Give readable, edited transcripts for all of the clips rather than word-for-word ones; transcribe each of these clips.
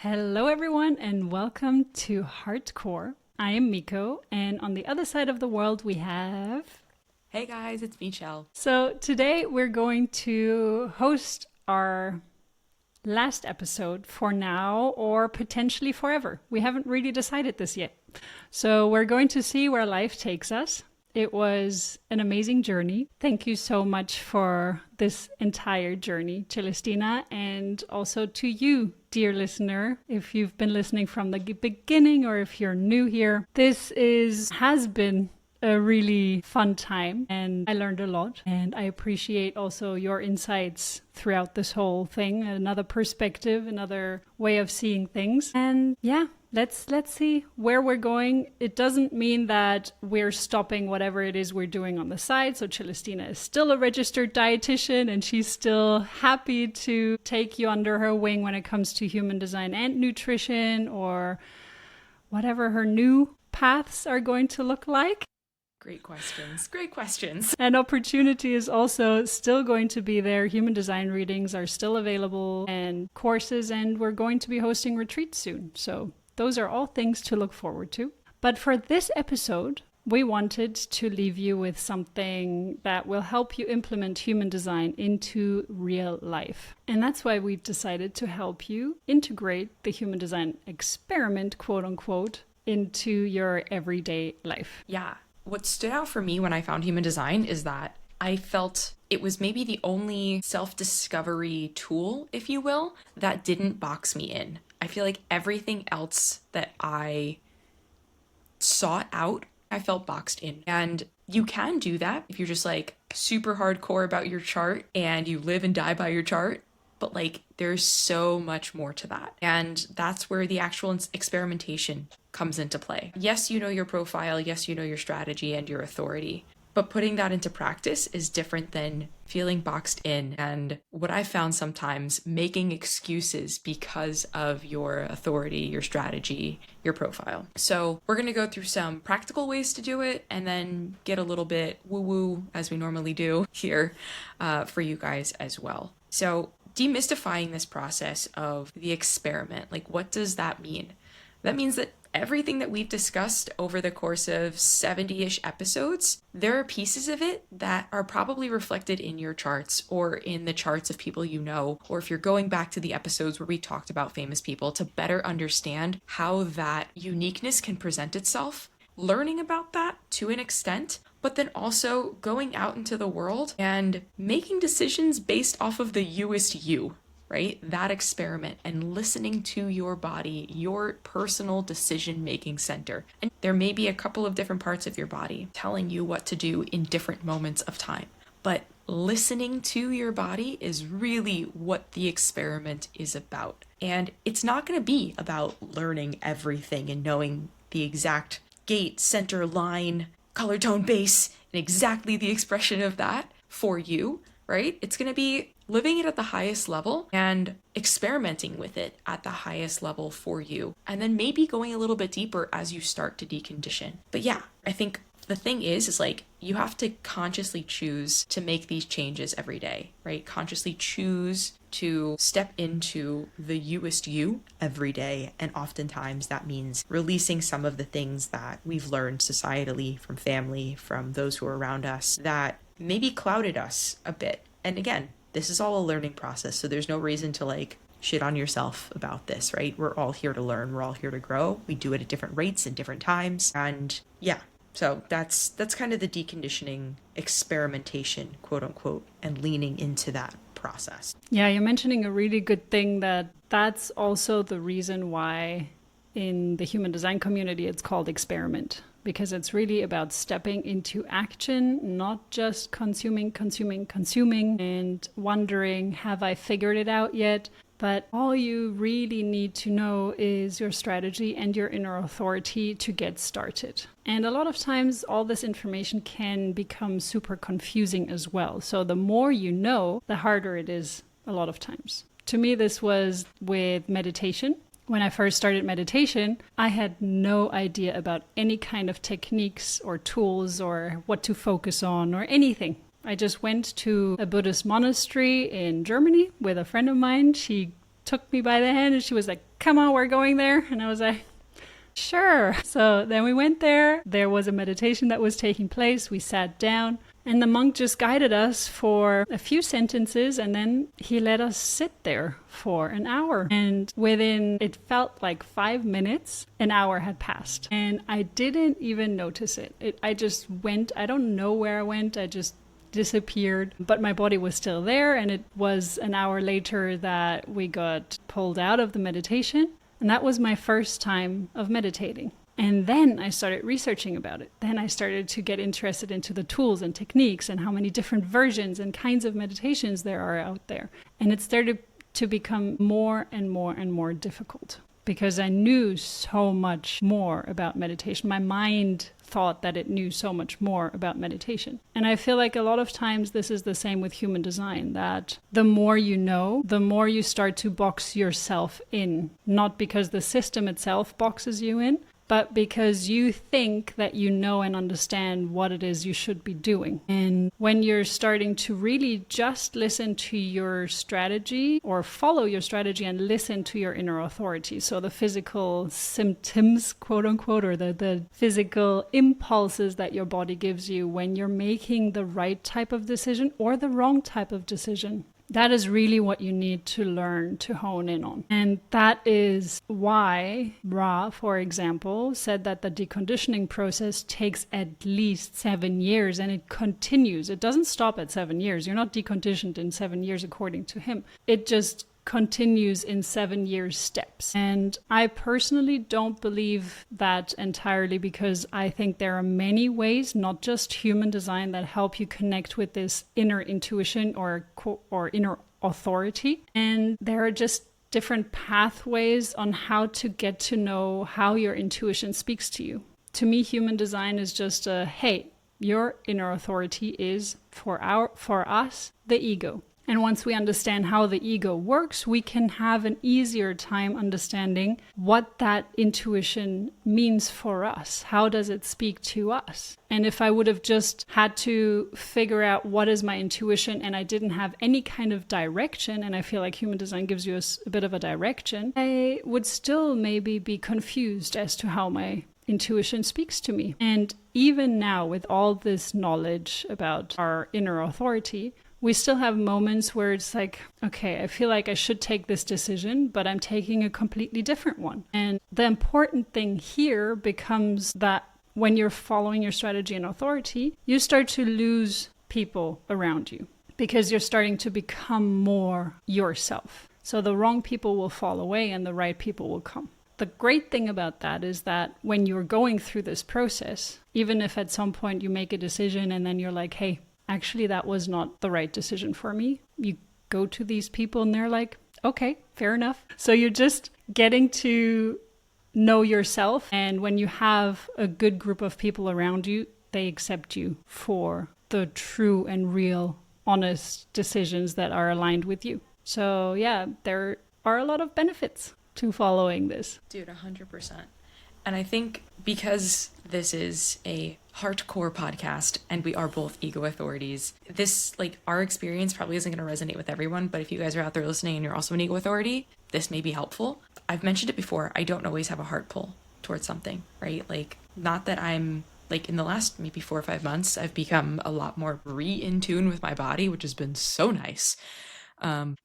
Hello everyone and welcome to Heartcore. I am Miko and on the other side of the world we have... Hey guys, it's Michelle. So today we're going to host our last episode for now or potentially forever. We haven't really decided this yet. So we're going to see where life takes us. It was an amazing journey. Thank you so much for this entire journey, Celestina, and also to you, dear listener, if you've been listening from the beginning or if you're new here. This has been a really fun time and I learned a lot, and I appreciate also your insights throughout this whole thing, another perspective, another way of seeing things. And yeah, let's see where we're going. It doesn't mean that we're stopping whatever it is we're doing on the side. So Celestina is still a registered dietitian and she's still happy to take you under her wing when it comes to human design and nutrition or whatever her new paths are going to look like. Great questions. Great questions. And opportunity is also still going to be there. Human design readings are still available and courses, and we're going to be hosting retreats soon. So those are all things to look forward to. But for this episode, we wanted to leave you with something that will help you implement human design into real life. And that's why we've decided to help you integrate the human design experiment, quote unquote, into your everyday life. Yeah. What stood out for me when I found human design is that I felt it was maybe the only self-discovery tool, if you will, that didn't box me in. I feel like everything else that I sought out, I felt boxed in. And you can do that if you're just like super hardcore about your chart and you live and die by your chart. But like there's so much more to that. And that's where the actual experimentation comes into play. Yes, you know your profile. Yes, you know your strategy and your authority. But putting that into practice is different than feeling boxed in and what I found sometimes making excuses because of your authority, your strategy, your profile. So we're going to go through some practical ways to do it and then get a little bit woo-woo as we normally do here for you guys as well. So demystifying this process of the experiment, like what does that mean? That means that everything that we've discussed over the course of 70-ish episodes, there are pieces of it that are probably reflected in your charts or in the charts of people you know, or if you're going back to the episodes where we talked about famous people to better understand how that uniqueness can present itself, learning about that to an extent, but then also going out into the world and making decisions based off of the youest you. Right? That experiment and listening to your body, your personal decision-making center. And there may be a couple of different parts of your body telling you what to do in different moments of time. But listening to your body is really what the experiment is about. And it's not going to be about learning everything and knowing the exact gate, center, line, color, tone, base, and exactly the expression of that for you, right? It's going to be living it at the highest level and experimenting with it at the highest level for you. And then maybe going a little bit deeper as you start to decondition. But yeah, I think the thing is like you have to consciously choose to make these changes every day, right? Consciously choose to step into the youest you every day. And oftentimes that means releasing some of the things that we've learned societally from family, from those who are around us that maybe clouded us a bit. And again, this is all a learning process, so there's no reason to like shit on yourself about this, right? We're all here to learn. We're all here to grow. We do it at different rates and different times. And yeah, so that's kind of the deconditioning experimentation, quote unquote, and leaning into that process. Yeah, you're mentioning a really good thing that's also the reason why in the human design community it's called experiment. Because it's really about stepping into action, not just consuming, and wondering, have I figured it out yet? But all you really need to know is your strategy and your inner authority to get started. And a lot of times, all this information can become super confusing as well. So the more you know, the harder it is a lot of times. To me, this was with meditation. When I first started meditation, I had no idea about any kind of techniques or tools or what to focus on or anything. I just went to a Buddhist monastery in Germany with a friend of mine. She took me by the hand and she was like, come on, we're going there. And I was like, sure. So then we went there. There was a meditation that was taking place. We sat down and the monk just guided us for a few sentences and then he let us sit there for an hour. And within, it felt like 5 minutes, an hour had passed. And I didn't even notice it. I just went, I don't know where I went. I just disappeared, but my body was still there. And it was an hour later that we got pulled out of the meditation. And that was my first time of meditating. And then I started researching about it. Then I started to get interested into the tools and techniques and how many different versions and kinds of meditations there are out there. And it started to become more and more and more difficult because I knew so much more about meditation. My mind thought that it knew so much more about meditation. And I feel like a lot of times this is the same with human design, that the more you know, the more you start to box yourself in, not because the system itself boxes you in, but because you think that you know and understand what it is you should be doing. And when you're starting to really just listen to your strategy or follow your strategy and listen to your inner authority, so the physical symptoms, quote unquote, or the physical impulses that your body gives you when you're making the right type of decision or the wrong type of decision. That is really what you need to learn to hone in on. And that is why Ra, for example, said that the deconditioning process takes at least 7 years and it continues. It doesn't stop at 7 years. You're not deconditioned in 7 years according to him. It just continues in 7 year steps. And I personally don't believe that entirely because I think there are many ways, not just human design, that help you connect with this inner intuition or inner authority. And there are just different pathways on how to get to know how your intuition speaks to you. To me, human design is just hey, your inner authority is for us, the ego. And once we understand how the ego works, we can have an easier time understanding what that intuition means for us. How does it speak to us? And if I would have just had to figure out what is my intuition and I didn't have any kind of direction, and I feel like human design gives you a bit of a direction, I would still maybe be confused as to how my intuition speaks to me. And even now, with all this knowledge about our inner authority, we still have moments where it's like, okay, I feel like I should take this decision, but I'm taking a completely different one. And the important thing here becomes that when you're following your strategy and authority, you start to lose people around you because you're starting to become more yourself. So the wrong people will fall away and the right people will come. The great thing about that is that when you're going through this process, even if at some point you make a decision and then you're like, hey, actually, that was not the right decision for me. You go to these people and they're like, okay, fair enough. So you're just getting to know yourself. And when you have a good group of people around you, they accept you for the true and real, honest decisions that are aligned with you. So yeah, there are a lot of benefits to following this. Dude, 100%. And I think because this is a hardcore podcast and we are both ego authorities, this, like, our experience probably isn't going to resonate with everyone, but if you guys are out there listening and you're also an ego authority, this may be helpful. I've mentioned it before, I don't always have a heart pull towards something, right? Like, not that I'm, like, in the last maybe 4 or 5 months, I've become a lot more in tune with my body, which has been so nice.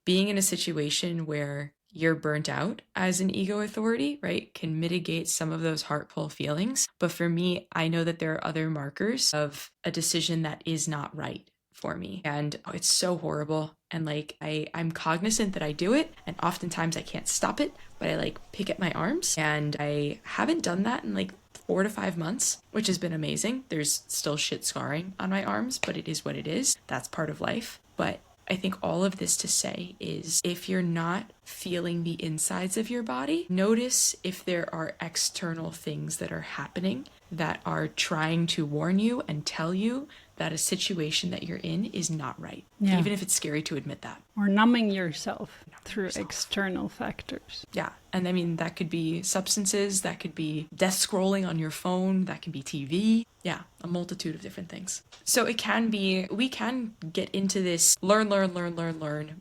Being in a situation where you're burnt out as an ego authority, right, can mitigate some of those heart pull feelings. But for me, I know that there are other markers of a decision that is not right for me. And it's so horrible. And like, I'm cognizant that I do it. And oftentimes I can't stop it, but I like pick at my arms. And I haven't done that in like 4 to 5 months, which has been amazing. There's still shit scarring on my arms, but it is what it is. That's part of life. But I think all of this to say is if you're not feeling the insides of your body, notice if there are external things that are happening that are trying to warn you and tell you that a situation that you're in is not right. Yeah. Even if it's scary to admit that. Or numbing yourself through external factors. Yeah. And I mean, that could be substances, that could be death scrolling on your phone, that can be TV. Yeah, a multitude of different things. So it can be, we can get into this learn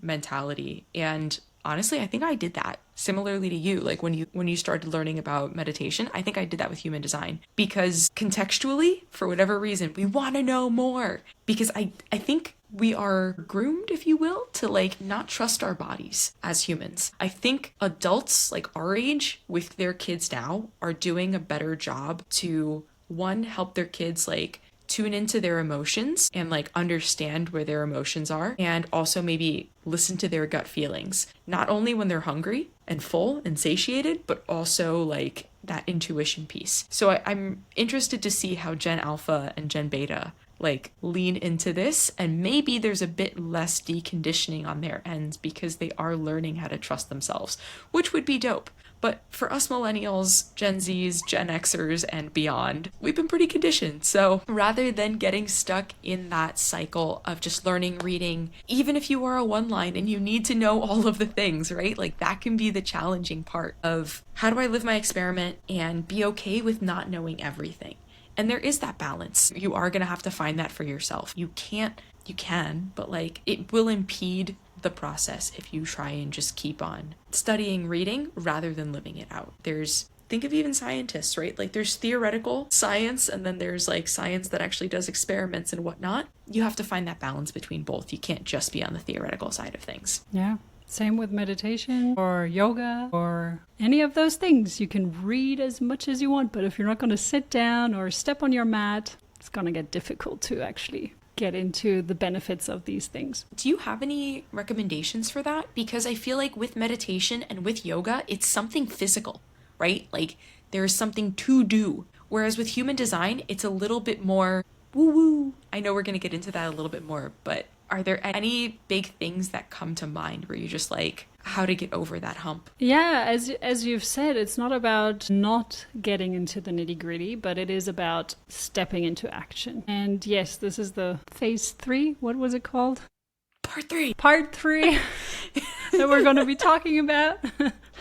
mentality. And honestly, I think I did that similarly to you. Like when you started learning about meditation, I think I did that with human design, because contextually, for whatever reason, we want to know more, because I think we are groomed, if you will, to like not trust our bodies as humans. I think adults like our age with their kids now are doing a better job to, one, help their kids like tune into their emotions and like understand where their emotions are, and also maybe listen to their gut feelings, not only when they're hungry and full and satiated, but also like that intuition piece. So I'm interested to see how Gen Alpha and Gen Beta like lean into this, and maybe there's a bit less deconditioning on their ends because they are learning how to trust themselves, which would be dope. But for us millennials, Gen Zs, Gen Xers, and beyond, we've been pretty conditioned. So rather than getting stuck in that cycle of just learning, reading, even if you are a one line and you need to know all of the things, right? Like that can be the challenging part of how do I live my experiment and be okay with not knowing everything? And there is that balance. You are going to have to find that for yourself. You can, but like it will impede the process if you try and just keep on studying, reading rather than living it out. Think of even scientists, right? Like there's theoretical science and then there's like science that actually does experiments and whatnot. You have to find that balance between both. You can't just be on the theoretical side of things. Yeah. Same with meditation or yoga or any of those things. You can read as much as you want, but if you're not going to sit down or step on your mat, it's going to get difficult to actually get into the benefits of these things. Do you have any recommendations for that? Because I feel like with meditation and with yoga, it's something physical, right? Like there's something to do. Whereas with human design, it's a little bit more woo-woo. I know we're going to get into that a little bit more, but are there any big things that come to mind where you're just like, how to get over that hump? Yeah, as you've said, it's not about not getting into the nitty-gritty, but it is about stepping into action. And yes, this is the phase 3. What was it called? Part 3. Part 3 that we're going to be talking about.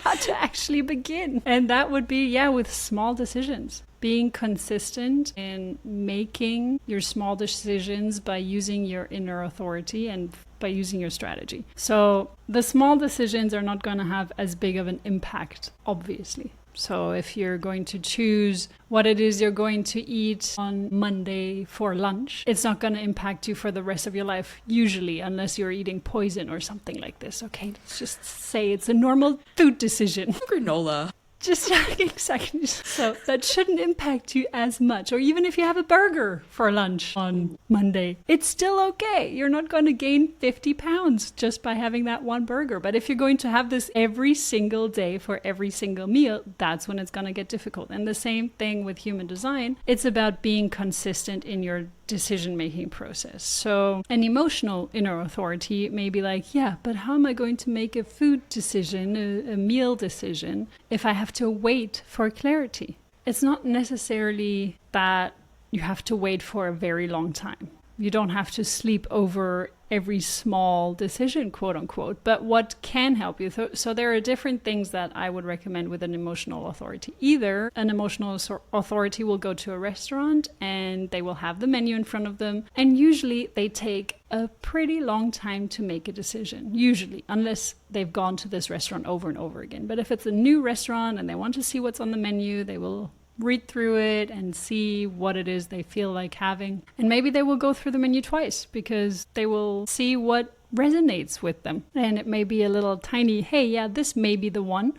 How to actually begin. And that would be, with small decisions. Being consistent in making your small decisions by using your inner authority and by using your strategy. So the small decisions are not going to have as big of an impact, obviously. So if you're going to choose what it is you're going to eat on Monday for lunch, it's not going to impact you for the rest of your life, usually, unless you're eating poison or something like this. Okay, let's just say it's a normal food decision. Granola. Just exactly. So that shouldn't impact you as much. Or even if you have a burger for lunch on Monday, it's still okay. You're not going to gain 50 pounds just by having that one burger. But if you're going to have this every single day for every single meal, that's when it's going to get difficult. And the same thing with human design. It's about being consistent in your decision-making process. So an emotional inner authority may be like, but how am I going to make a food decision, a meal decision, if I have to wait for clarity? It's not necessarily that you have to wait for a very long time. You don't have to sleep over every small decision, quote unquote, but what can help you. So there are different things that I would recommend with an emotional authority. Either an emotional authority will go to a restaurant and they will have the menu in front of them. And usually they take a pretty long time to make a decision, usually, unless they've gone to this restaurant over and over again. But if it's a new restaurant and they want to see what's on the menu, they will read through it and see what it is they feel like having. And maybe they will go through the menu twice because they will see what resonates with them. And it may be a little tiny, hey, this may be the one.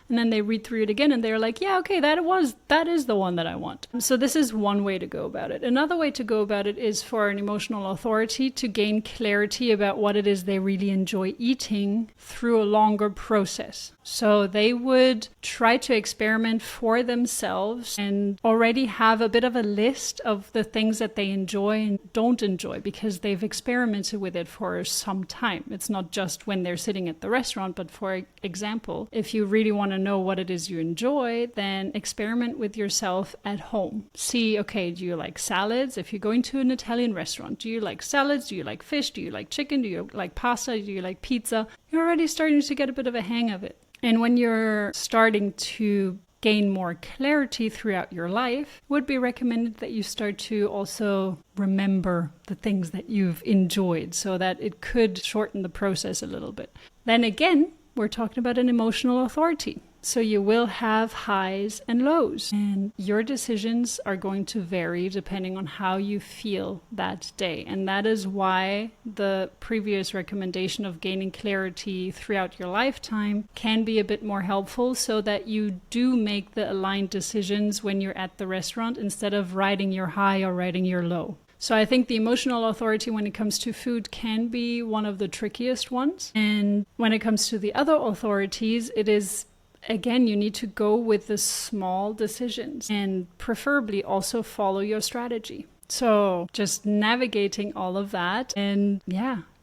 And then they read through it again and they're like, okay, that is the one that I want. So this is one way to go about it. Another way to go about it is for an emotional authority to gain clarity about what it is they really enjoy eating through a longer process. So they would try to experiment for themselves and already have a bit of a list of the things that they enjoy and don't enjoy because they've experimented with it for some time. It's not just when they're sitting at the restaurant, but for example, if you really want to know what it is you enjoy, then experiment with yourself at home. See, okay, do you like salads? If you're going to an Italian restaurant, do you like salads? Do you like fish? Do you like chicken? Do you like pasta? Do you like pizza? You're already starting to get a bit of a hang of it. And when you're starting to gain more clarity throughout your life, it would be recommended that you start to also remember the things that you've enjoyed so that it could shorten the process a little bit. Then again, we're talking about an emotional authority. So you will have highs and lows, and your decisions are going to vary depending on how you feel that day. And that is why the previous recommendation of gaining clarity throughout your lifetime can be a bit more helpful, so that you do make the aligned decisions when you're at the restaurant instead of riding your high or riding your low. So I think the emotional authority when it comes to food can be one of the trickiest ones. And when it comes to the other authorities, it is, again, you need to go with the small decisions and preferably also follow your strategy. So just navigating all of that and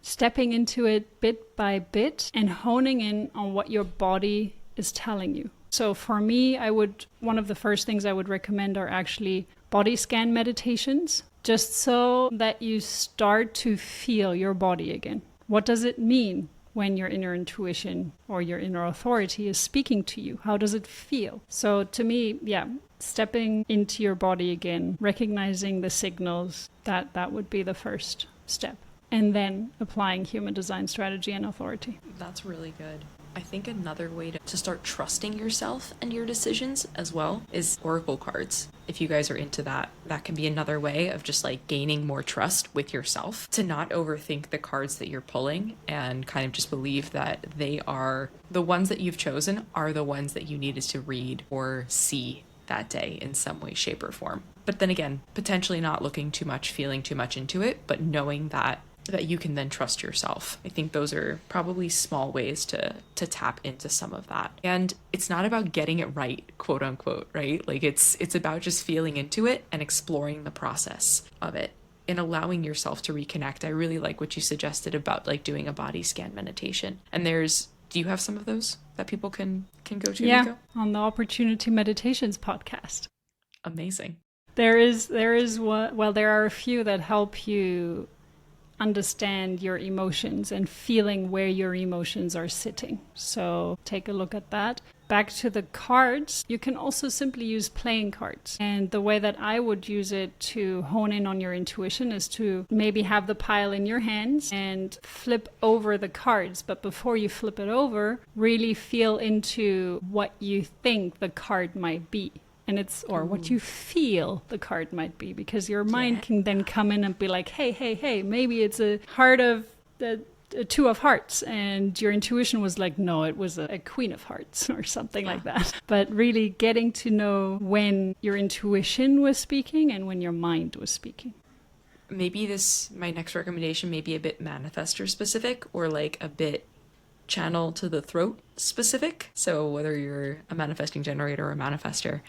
stepping into it bit by bit and honing in on what your body is telling you. So for me, one of the first things I would recommend are actually body scan meditations, just so that you start to feel your body again. What does it mean when your inner intuition or your inner authority is speaking to you? How does it feel? So to me, stepping into your body again, recognizing the signals, that would be the first step. And then applying human design strategy and authority. That's really good. I think another way to start trusting yourself and your decisions as well is oracle cards. If you guys are into that, that can be another way of just like gaining more trust with yourself, to not overthink the cards that you're pulling and kind of just believe that they are the ones that you've chosen are the ones that you needed to read or see that day in some way, shape, or form. But then again, potentially not looking too much, feeling too much into it, but knowing that you can then trust yourself. I think those are probably small ways to tap into some of that. And it's not about getting it right, quote unquote, right? Like it's about just feeling into it and exploring the process of it and allowing yourself to reconnect. I really like what you suggested about like doing a body scan meditation. And do you have some of those that people can go to? Yeah, Nico? on the Opportunity Meditations podcast. Amazing. There are a few that help you understand your emotions and feeling where your emotions are sitting. So take a look at that. Back to the cards, you can also simply use playing cards. And the way that I would use it to hone in on your intuition is to maybe have the pile in your hands and flip over the cards. But before you flip it over, really feel into what you think the card might be. And what you feel the card might be, because your mind can then come in and be like, hey, maybe it's a two of hearts. And your intuition was like, no, it was a queen of hearts or something like that. But really getting to know when your intuition was speaking and when your mind was speaking. Maybe my next recommendation may be a bit manifestor-specific or like a bit channel to the throat specific. So whether you're a manifesting generator or a manifester.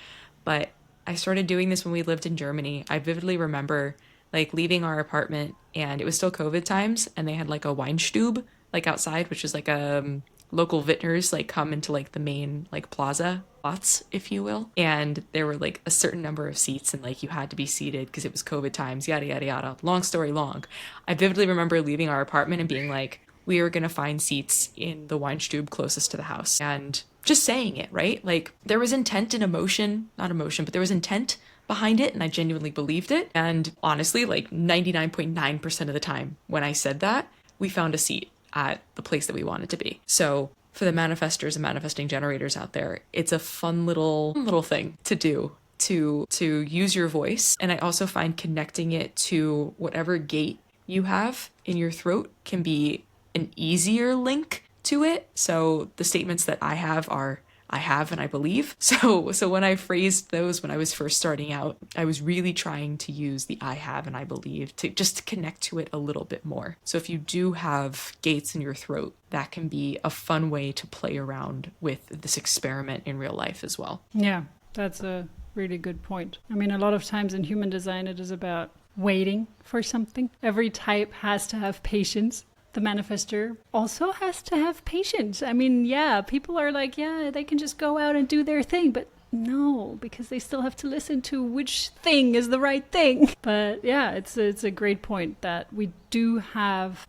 But I started doing this when we lived in Germany. I vividly remember like leaving our apartment, and it was still COVID times, and they had like a Weinstube like outside, which is like a local vintners like come into like the main like plaza lots, if you will. And there were like a certain number of seats, and like you had to be seated because it was COVID times, yada, yada, yada. Long story long. I vividly remember leaving our apartment and being like, we are going to find seats in the Weinstube closest to the house. And just saying it, right? Like there was intent and but there was intent behind it, and I genuinely believed it. And honestly, like 99.9% of the time when I said that, we found a seat at the place that we wanted to be. So for the manifestors and manifesting generators out there, it's a fun little thing to do to use your voice. And I also find connecting it to whatever gate you have in your throat can be an easier link to it. So the statements that I have are I have and I believe. So when I phrased those when I was first starting out, I was really trying to use the I have and I believe to just connect to it a little bit more. So if you do have gates in your throat, that can be a fun way to play around with this experiment in real life as well. Yeah, that's a really good point. I mean, a lot of times in human design, it is about waiting for something. Every type has to have patience. The manifester also has to have patience. I mean, yeah, people are like, yeah, they can just go out and do their thing, but no, because they still have to listen to which thing is the right thing. But yeah, it's a great point that we do have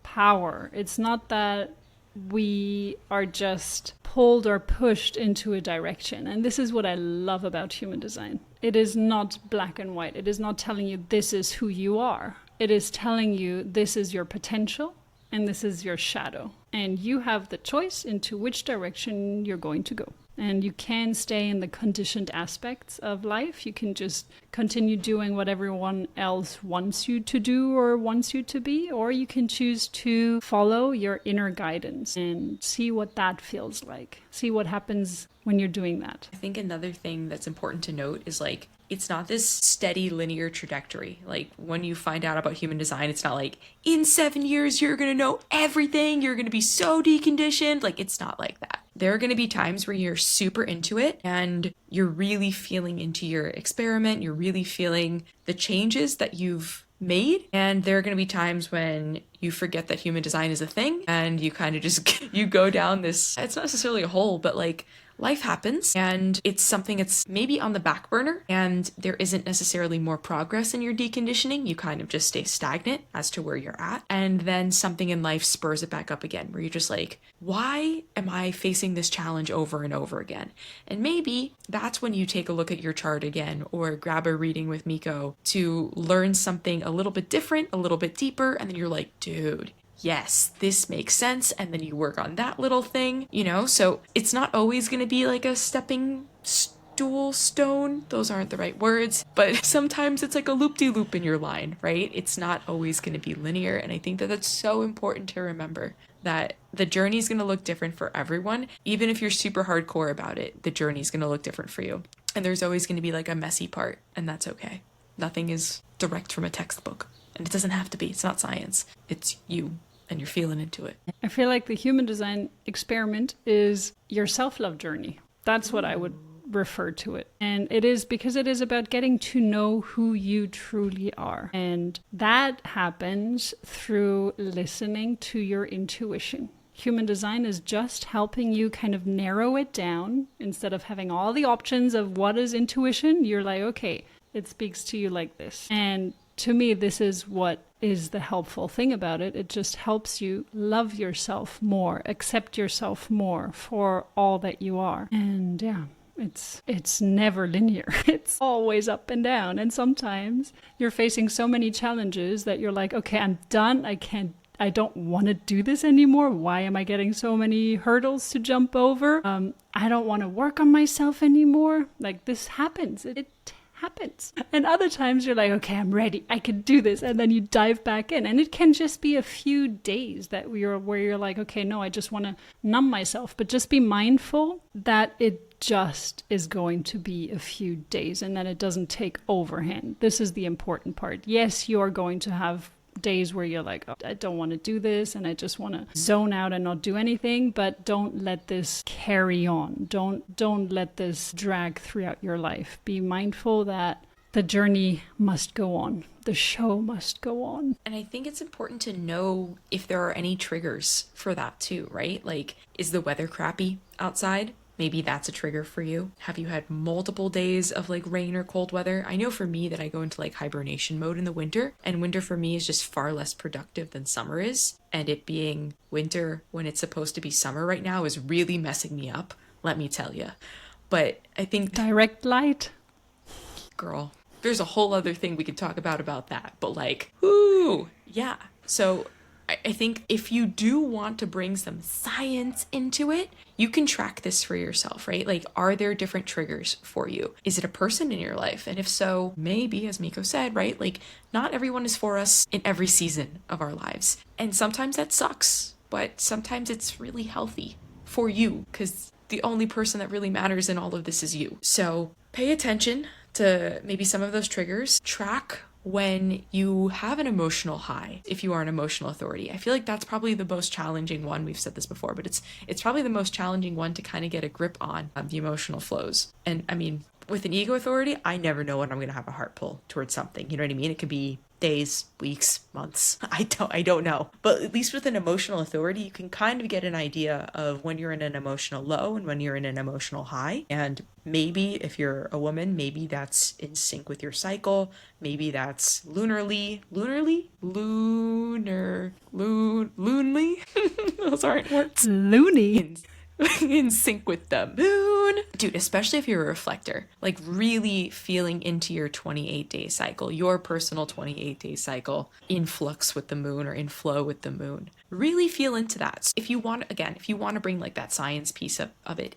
power. It's not that we are just pulled or pushed into a direction. And this is what I love about human design. It is not black and white. It is not telling you this is who you are. It is telling you this is your potential and this is your shadow. And you have the choice into which direction you're going to go. And you can stay in the conditioned aspects of life. You can just continue doing what everyone else wants you to do or wants you to be. Or you can choose to follow your inner guidance and see what that feels like. See what happens when you're doing that. I think another thing that's important to note is like, it's not this steady linear trajectory. Like when you find out about human design, it's not like in 7 years, you're going to know everything. You're going to be so deconditioned. Like it's not like that. There are going to be times where you're super into it and you're really feeling into your experiment. You're really feeling the changes that you've made. And there are going to be times when you forget that human design is a thing and you kind of just, you go down this, it's not necessarily a hole, but like life happens and it's something that's maybe on the back burner and there isn't necessarily more progress in your deconditioning. You kind of just stay stagnant as to where you're at. And then something in life spurs it back up again where you're just like, why am I facing this challenge over and over again? And maybe that's when you take a look at your chart again or grab a reading with Miko to learn something a little bit different, a little bit deeper. And then you're like, dude, yes, this makes sense. And then you work on that little thing, you know? So it's not always going to be like a stepping stool stone. Those aren't the right words, but sometimes it's like a loop-de-loop in your line, right? It's not always going to be linear. And I think that that's so important to remember that the journey is going to look different for everyone. Even if you're super hardcore about it, the journey is going to look different for you. And there's always going to be like a messy part, and that's okay. Nothing is direct from a textbook. And it doesn't have to be. It's not science. It's you. And you're feeling into it. I feel like the human design experiment is your self-love journey. That's what I would refer to it. And it is because it is about getting to know who you truly are. And that happens through listening to your intuition. Human design is just helping you kind of narrow it down. Instead of having all the options of what is intuition, you're like, okay, it speaks to you like this. And to me, this is what is the helpful thing about it. It just helps you love yourself more, accept yourself more for all that you are. And yeah, it's never linear. It's always up and down. And sometimes you're facing so many challenges that you're like, okay, I'm done. I don't want to do this anymore. Why am I getting so many hurdles to jump over? I don't want to work on myself anymore. Like this happens. It happens. And other times you're like, okay, I'm ready. I can do this. And then you dive back in. And it can just be a few days that where you're like, okay, no, I just want to numb myself. But just be mindful that it just is going to be a few days and that it doesn't take overhand. This is the important part. Yes, you are going to have days where you're like, oh, I don't want to do this and I just want to zone out and not do anything, but don't let this carry on. Don't let this drag throughout your life. Be mindful that the journey must go on. The show must go on. And I think it's important to know if there are any triggers for that too, right? Like, is the weather crappy outside? Maybe that's a trigger for you. Have you had multiple days of like rain or cold weather? I know for me that I go into like hibernation mode in the winter, and winter for me is just far less productive than summer is. And it being winter when it's supposed to be summer right now is really messing me up, let me tell you. But I think direct light, girl, there's a whole other thing we could talk about that. But like, whoo, yeah. So I think if you do want to bring some science into it, you can track this for yourself, right? Like, are there different triggers for you? Is it a person in your life? And if so, maybe, as Miko said, right? Like, not everyone is for us in every season of our lives. And sometimes that sucks, but sometimes it's really healthy for you because the only person that really matters in all of this is you. So pay attention to maybe some of those triggers. Track when you have an emotional high, if you are an emotional authority. I feel like that's probably the most challenging one. We've said this before, but it's probably the most challenging one to kind of get a grip on the emotional flows. And I mean, with an ego authority, I never know when I'm going to have a heart pull towards something. You know what I mean? It could be days, weeks, months. I don't know. But at least with an emotional authority, you can kind of get an idea of when you're in an emotional low and when you're in an emotional high. And maybe if you're a woman, maybe that's in sync with your cycle. Maybe that's lunarly. Those aren't words. Loony. in sync with the moon. Dude, especially if you're a reflector, like really feeling into your 28-day cycle, your personal 28-day cycle, in flux with the moon or in flow with the moon. Really feel into that. So if you want to bring like that science piece of it,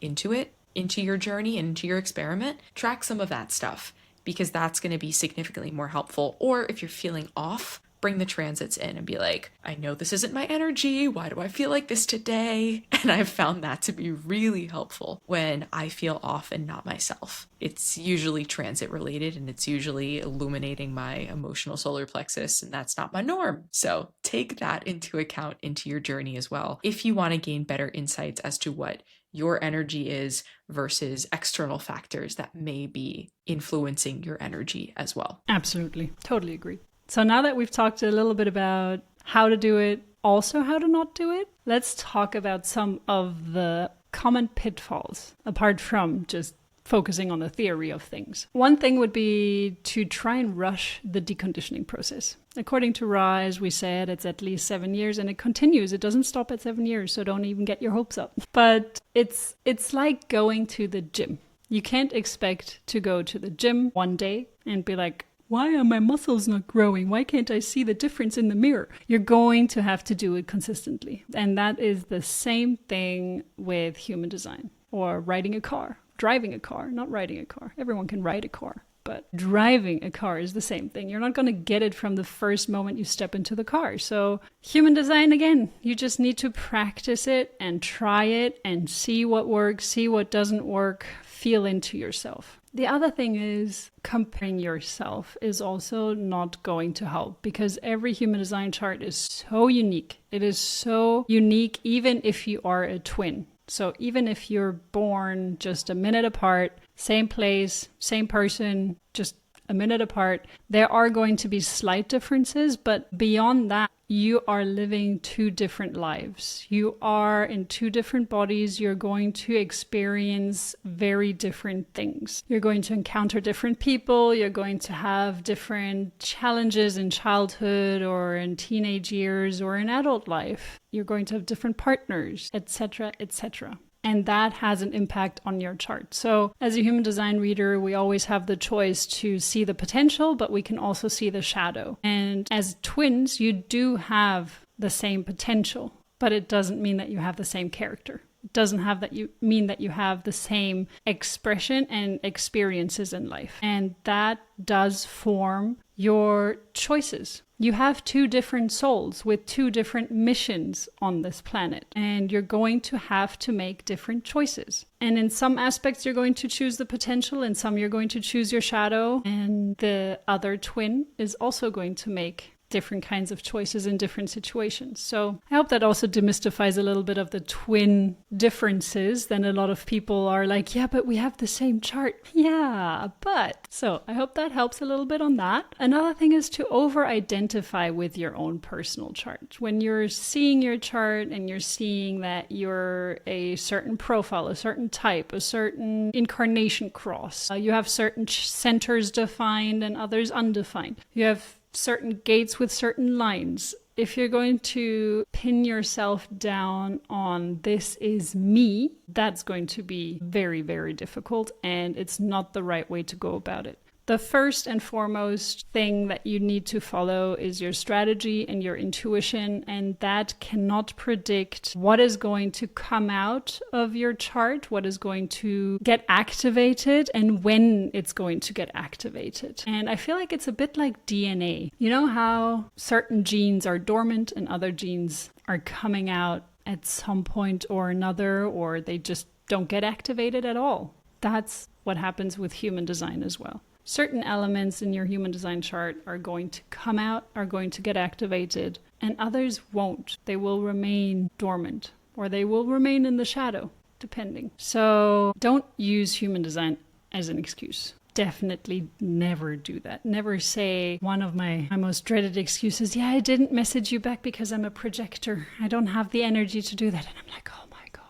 into your journey, into your experiment, track some of that stuff, because that's going to be significantly more helpful. Or if you're feeling off, bring the transits in and be like, I know this isn't my energy. Why do I feel like this today? And I've found that to be really helpful when I feel off and not myself. It's usually transit related, and it's usually illuminating my emotional solar plexus, and that's not my norm. So take that into account into your journey as well, if you want to gain better insights as to what your energy is versus external factors that may be influencing your energy as well. Absolutely. Totally agree. So now that we've talked a little bit about how to do it, also how to not do it, let's talk about some of the common pitfalls, apart from just focusing on the theory of things. One thing would be to try and rush the deconditioning process. According to Ra, as we said, it's at least 7 years, and it continues. It doesn't stop at 7 years, so don't even get your hopes up. But it's like going to the gym. You can't expect to go to the gym one day and be like, why are my muscles not growing? Why can't I see the difference in the mirror? You're going to have to do it consistently. And that is the same thing with human design, or riding a car, driving a car, not riding a car. Everyone can ride a car, but driving a car is the same thing. You're not going to get it from the first moment you step into the car. So human design, again, you just need to practice it and try it and see what works, see what doesn't work, feel into yourself. The other thing is comparing yourself is also not going to help, because every human design chart is so unique. It is so unique even if you are a twin. So even if you're born just a minute apart, same place, same person, just a minute apart, there are going to be slight differences, but beyond that, you are living two different lives. You are in two different bodies. You're going to experience very different things. You're going to encounter different people. You're going to have different challenges in childhood or in teenage years or in adult life. You're going to have different partners, etc., etc. And that has an impact on your chart. So as a human design reader, we always have the choice to see the potential, but we can also see the shadow. And as twins, you do have the same potential, but it doesn't mean that you have the same character. It doesn't have that you mean that you have the same expression and experiences in life. And that does form your choices. You have two different souls with two different missions on this planet, and you're going to have to make different choices. And in some aspects, you're going to choose the potential, and some you're going to choose your shadow, and the other twin is also going to make different kinds of choices in different situations. So I hope that also demystifies a little bit of the twin differences. Then a lot of people are like, yeah, but we have the same chart. Yeah, but. So I hope that helps a little bit on that. Another thing is to over-identify with your own personal chart. When you're seeing your chart and you're seeing that you're a certain profile, a certain type, a certain incarnation cross, you have certain centers defined and others undefined. You have certain gates with certain lines. If you're going to pin yourself down on this is me, that's going to be very, very difficult, and it's not the right way to go about it. The first and foremost thing that you need to follow is your strategy and your intuition, and that cannot predict what is going to come out of your chart, what is going to get activated, and when it's going to get activated. And I feel like it's a bit like DNA. You know how certain genes are dormant and other genes are coming out at some point or another, or they just don't get activated at all? That's what happens with human design as well. Certain elements in your human design chart are going to come out, are going to get activated, and others won't. They will remain dormant, or they will remain in the shadow, depending. So don't use human design as an excuse. Definitely never do that. Never say one of my most dreaded excuses, yeah, I didn't message you back because I'm a projector. I don't have the energy to do that. And I'm like, oh my God,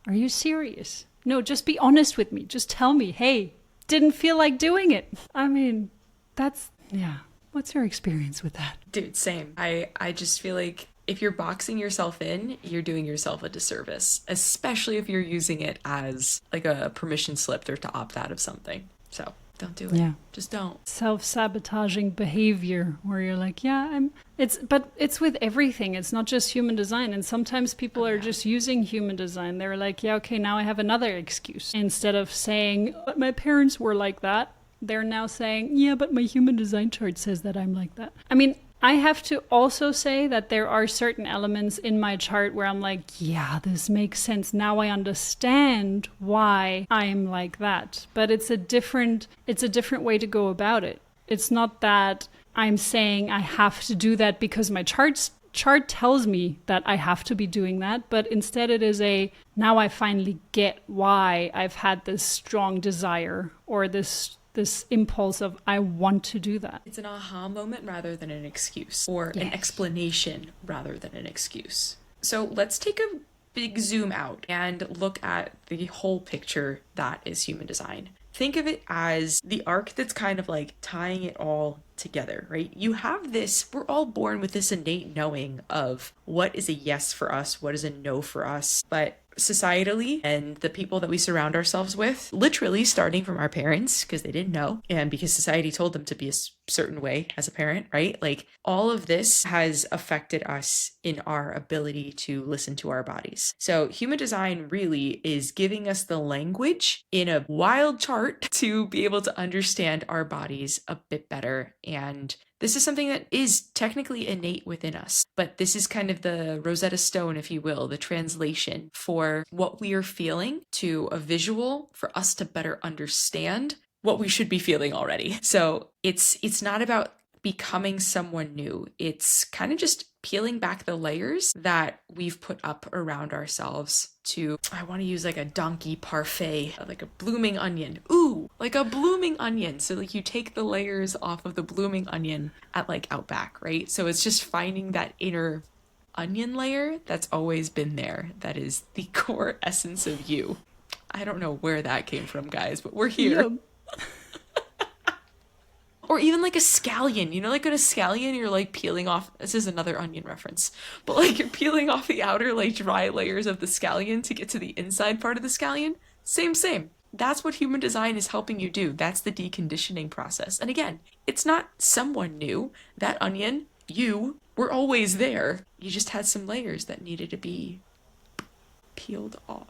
are you serious? No, just be honest with me. Just tell me, hey, didn't feel like doing it. I mean, yeah. What's your experience with that? Dude, same. I just feel like if you're boxing yourself in, you're doing yourself a disservice, especially if you're using it as like a permission slip or to opt out of something. So don't do it. Yeah. Just don't. Self-sabotaging behavior where you're like, but it's with everything. It's not just human design. And sometimes people are just using human design. They're like, yeah, okay, now I have another excuse. Instead of saying, but my parents were like that, they're now saying, yeah, but my human design chart says that I'm like that. I mean, I have to also say that there are certain elements in my chart where I'm like, yeah, this makes sense. Now I understand why I'm like that. But it's a different way to go about it. It's not that I'm saying I have to do that because my chart tells me that I have to be doing that, but instead it is now I finally get why I've had this strong desire or this impulse of I want to do that. It's an aha moment rather than an excuse, or an explanation rather than an excuse. So let's take a big zoom out and look at the whole picture that is human design. Think of it as the arc that's kind of like tying it all together, right? You have this, we're all born with this innate knowing of what is a yes for us, what is a no for us, but societally and the people that we surround ourselves with, literally starting from our parents because they didn't know and because society told them to be a certain way as a parent, right? Like all of this has affected us in our ability to listen to our bodies. So human design really is giving us the language in a wild chart to be able to understand our bodies a bit better. And this is something that is technically innate within us, but this is kind of the Rosetta Stone, if you will, the translation for what we are feeling to a visual for us to better understand what we should be feeling already. So it's not about becoming someone new. It's kind of just peeling back the layers that we've put up around ourselves to, I want to use like a donkey parfait, like a blooming onion. Ooh, like a blooming onion. So like you take the layers off of the blooming onion at like Outback, right? So it's just finding that inner onion layer that's always been there. That is the core essence of you. I don't know where that came from, guys, but we're here. Yep. Or even like a scallion, like on a scallion, you're like peeling off, this is another onion reference, but like you're peeling off the outer like dry layers of the scallion to get to the inside part of the scallion. Same. That's what human design is helping you do. That's the deconditioning process. And again, it's not someone new. That onion, you were always there. You just had some layers that needed to be peeled off.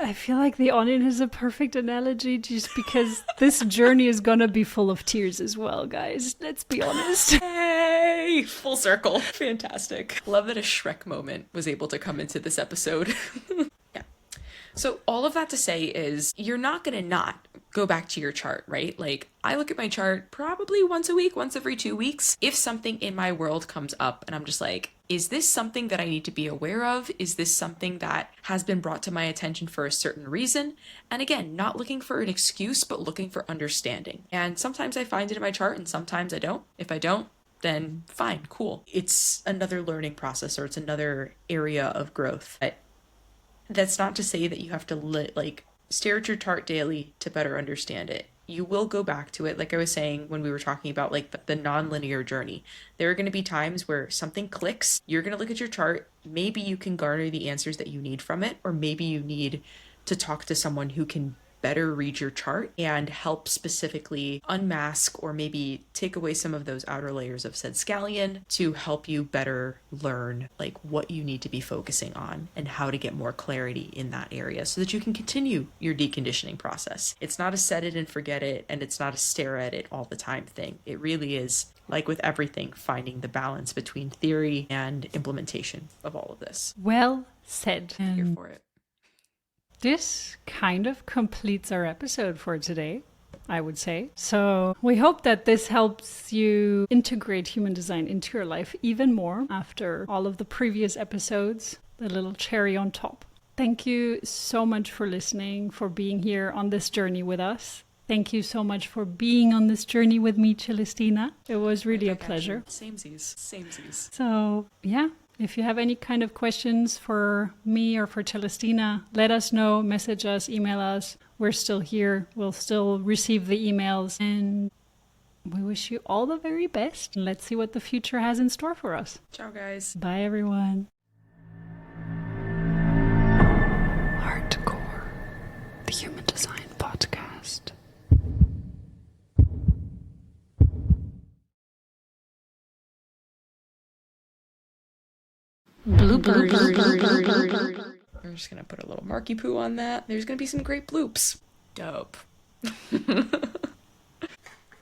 I feel like the onion is a perfect analogy just because this journey is gonna be full of tears as well, guys. Let's be honest. Hey, full circle. Fantastic. Love that a Shrek moment was able to come into this episode. Yeah. So all of that to say is you're not gonna not go back to your chart, right? Like I look at my chart probably once a week, once every 2 weeks. If something in my world comes up and I'm just like, is this something that I need to be aware of? Is this something that has been brought to my attention for a certain reason? And again, not looking for an excuse, but looking for understanding. And sometimes I find it in my chart and sometimes I don't. If I don't, then fine, cool. It's another learning process or it's another area of growth. But that's not to say that you have to stare at your chart daily to better understand it. You will go back to it. Like I was saying when we were talking about like the non-linear journey, there are going to be times where something clicks. You're going to look at your chart. Maybe you can garner the answers that you need from it, or maybe you need to talk to someone who can better read your chart and help specifically unmask or maybe take away some of those outer layers of said scallion to help you better learn like what you need to be focusing on and how to get more clarity in that area so that you can continue your deconditioning process. It's not a set it and forget it, and it's not a stare at it all the time thing. It really is, like with everything, finding the balance between theory and implementation of all of this. Well said. Here for it. This kind of completes our episode for today, I would say. So we hope that this helps you integrate human design into your life even more after all of the previous episodes, the little cherry on top. Thank you so much for listening, for being here on this journey with us. Thank you so much for being on this journey with me, Celestina. It was really a pleasure. Samesies. So, yeah. If you have any kind of questions for me or for Celestina, let us know, message us, email us. We're still here. We'll still receive the emails. And We wish you all the very best, and let's see what the future has in store for us. Ciao, guys. Bye, everyone. Hardcore, the Human Design Podcast. Bloopers. I'm just gonna put a little marky poo on that. There's gonna be some great bloops. Dope.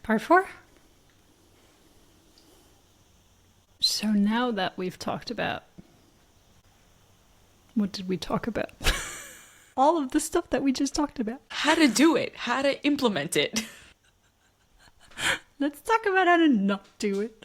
Part 4. So now that we've talked about... What did we talk about? All of the stuff that we just talked about. How to do it. How to implement it. Let's talk about how to not do it.